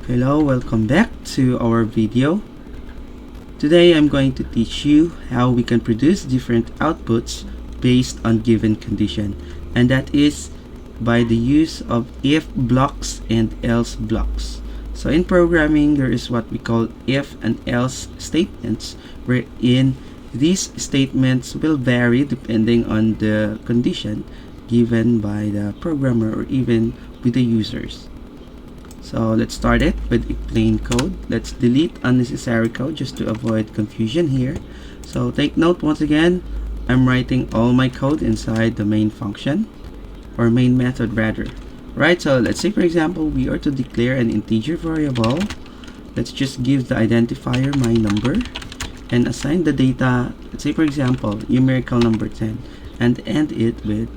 Hello, welcome back to our video. Today I'm going to teach you how we can produce different outputs based on given condition, and that is by the use of if blocks and else blocks. So in programming, there is what we call if and else statements, wherein these statements will vary depending on the condition given by the programmer or even with the users. So let's start it with a plain code. Let's delete unnecessary code just to avoid confusion here. So take note, once again, I'm writing all my code inside the main function, or main method rather. Right, so let's say for example we are to declare an integer variable. Let's just give the identifier my number and assign the data, let's say for example numerical number 10, and end it with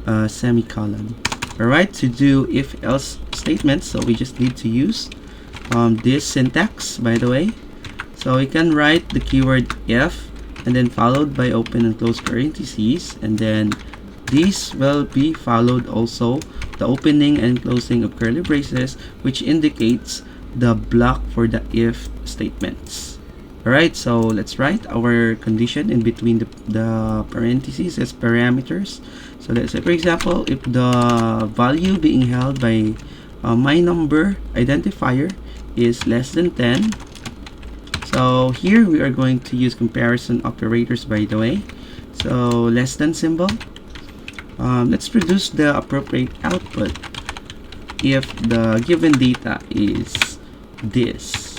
a semicolon. Alright, to do if else statements, so we just need to use this syntax, by the way. So we can write the keyword if and then followed by open and close parentheses, and then these will be followed also the opening and closing of curly braces, which indicates the block for the if statements. Alright, so let's write our condition in between the parentheses as parameters. So let's say for example, if the value being held by my number identifier is less than 10, so here we are going to use comparison operators, by the way. So less than symbol, let's produce the appropriate output if the given data is this.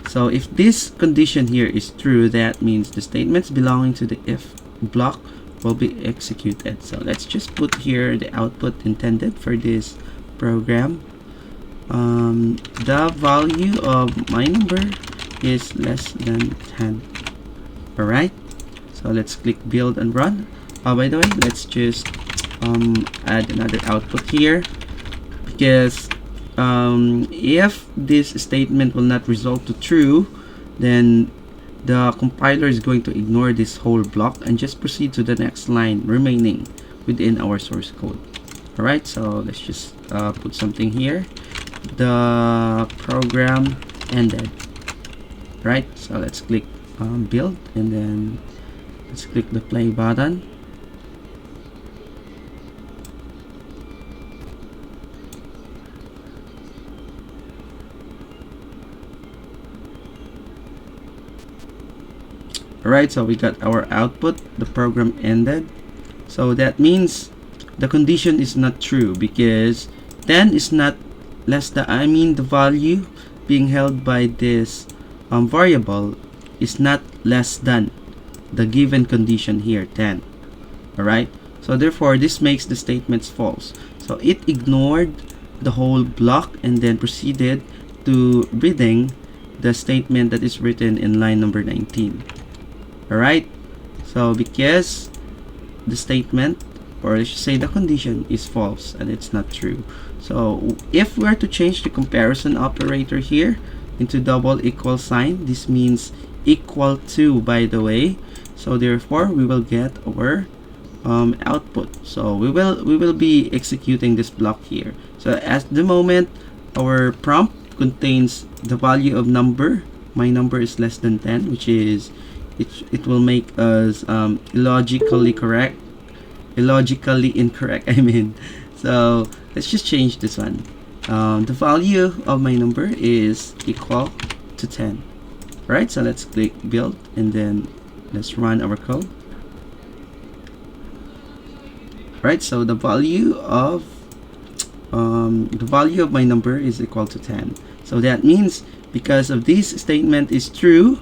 So if this condition here is true, that means the statements belonging to the if block will be executed. So let's just put here the output intended for this program. The value of my number is less than 10. Alright, so let's click build and run. By the way, let's just add another output here, because if this statement will not result to true, then the compiler is going to ignore this whole block and just proceed to the next line remaining within our source code. Alright, so let's just put something here. The program ended. Right, so let's click build and then let's click the play button. Alright, so we got our output, the program ended. So that means the condition is not true because 10 is not less than, the value being held by this variable is not less than the given condition here, 10. Alright, so therefore this makes the statements false. So it ignored the whole block and then proceeded to reading the statement that is written in line number 19. Alright, so because the statement, or I should say the condition, is false and it's not true. So if we are to change the comparison operator here into double equal sign, this means equal to, by the way. So therefore we will get our output. So we will be executing this block here. So at the moment our prompt contains the value of number. My number is less than 10, which is it will make us illogically incorrect, I mean. So let's just change this one. The value of my number is equal to 10. Right, so let's click build and then let's run our code. Right, so the value of my number is equal to 10. So that means because of this statement is true,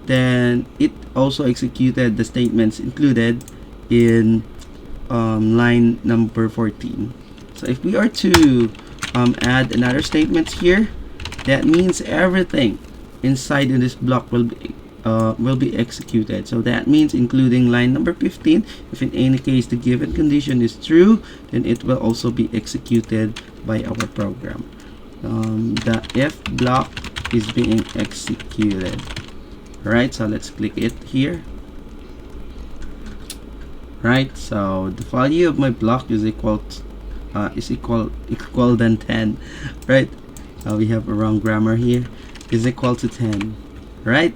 then it also executed the statements included in line number 14. So if we are to add another statement here, that means everything inside in this block will be executed. So that means including line number 15. If in any case the given condition is true, then it will also be executed by our program. The if block is being executed. Right, so let's click it here. Right, so the value of my block is equal than 10. Right, we have a wrong grammar here, is equal to 10. Right?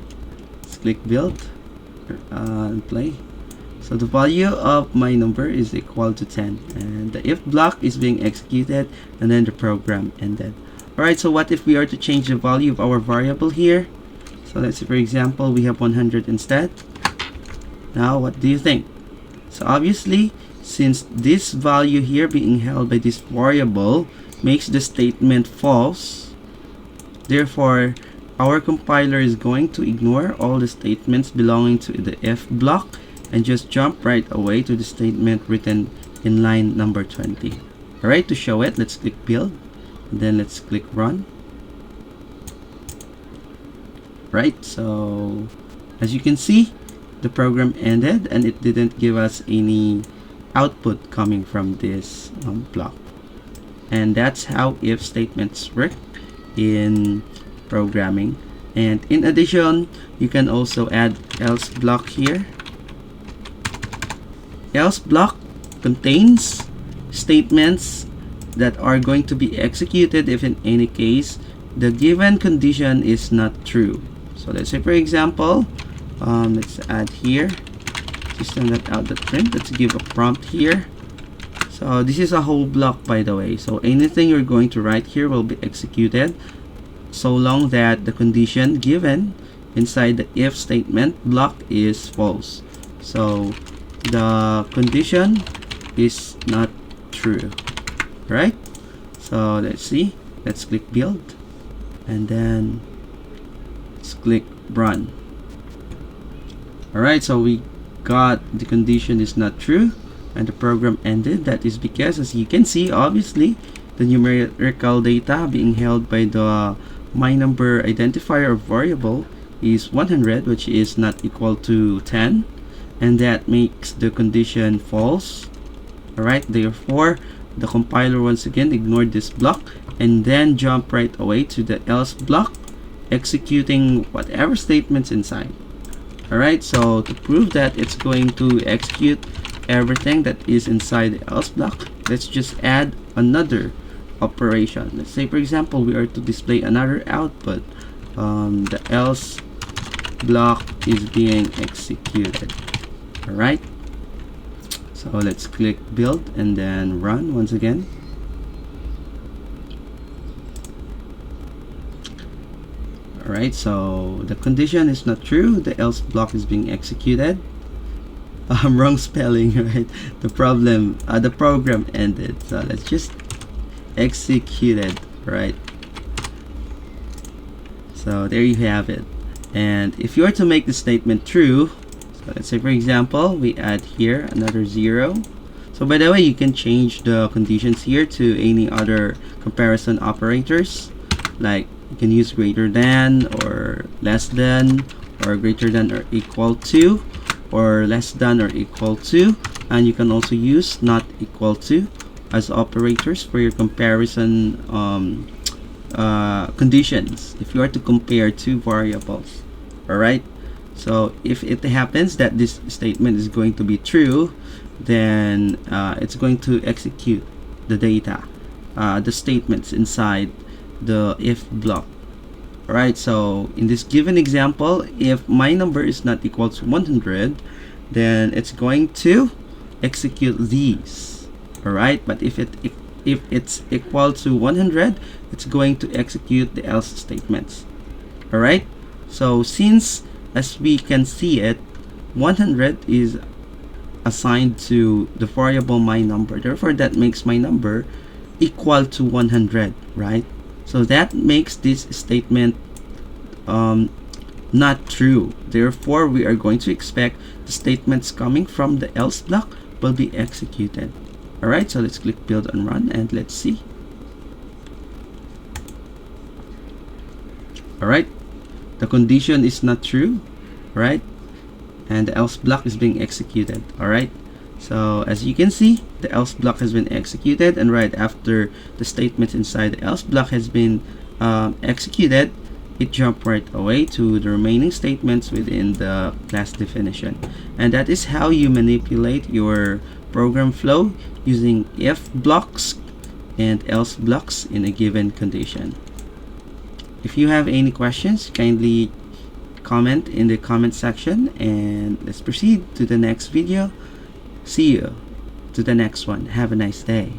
Let's click build and play. So the value of my number is equal to 10, and the if block is being executed, and then the program ended. Alright, so what if we are to change the value of our variable here? So let's say, for example, we have 100 instead. Now, what do you think? So obviously, since this value here being held by this variable makes the statement false, therefore, our compiler is going to ignore all the statements belonging to the if block and just jump right away to the statement written in line number 20. Alright, to show it, let's click build, and then let's click run. Right, so as you can see, the program ended and it didn't give us any output coming from this block. And that's how if statements work in programming. And in addition, you can also add else block here. Else block contains statements that are going to be executed if in any case the given condition is not true. So let's say, for example, let's add here system.out.print. Let's give a prompt here. So this is a whole block, by the way. So anything you're going to write here will be executed so long that the condition given inside the if statement block is false. So the condition is not true, right? So let's see, let's click build, and then let's click run. Alright, so we got the condition is not true and the program ended. That is because, as you can see, obviously the numerical data being held by the my number identifier variable is 100, which is not equal to 10, and that makes the condition false. Alright, therefore the compiler once again ignored this block and then jump right away to the else block, executing whatever statements inside. Alright, so to prove that it's going to execute everything that is inside the else block, let's just add another operation. Let's say, for example, we are to display another output. The else block is being executed. Alright, so let's click build and then run once again. Alright, so the condition is not true, the else block is being executed. Wrong spelling, right? The program ended. So let's just execute it, right? So there you have it. And if you are to make the statement true, so let's say, for example, we add here another 0. So by the way, you can change the conditions here to any other comparison operators, like you can use greater than or less than or greater than or equal to or less than or equal to, and you can also use not equal to as operators for your comparison conditions if you are to compare two variables. Alright, so if it happens that this statement is going to be true, then it's going to execute the data, the statements inside the if block. Alright, so in this given example, if my number is not equal to 100, then it's going to execute these. Alright, but if it's equal to 100, it's going to execute the else statements. Alright, so since, as we can see it, 100 is assigned to the variable my number, therefore that makes my number equal to 100, right? So that makes this statement not true. Therefore, we are going to expect the statements coming from the else block will be executed. Alright, so let's click build and run and let's see. Alright, the condition is not true, right? And the else block is being executed. Alright, so as you can see, the else block has been executed, and right after the statement inside the else block has been executed, it jumped right away to the remaining statements within the class definition. And that is how you manipulate your program flow using if blocks and else blocks in a given condition. If you have any questions, kindly comment in the comment section, and let's proceed to the next video. See you to the next one. Have a nice day.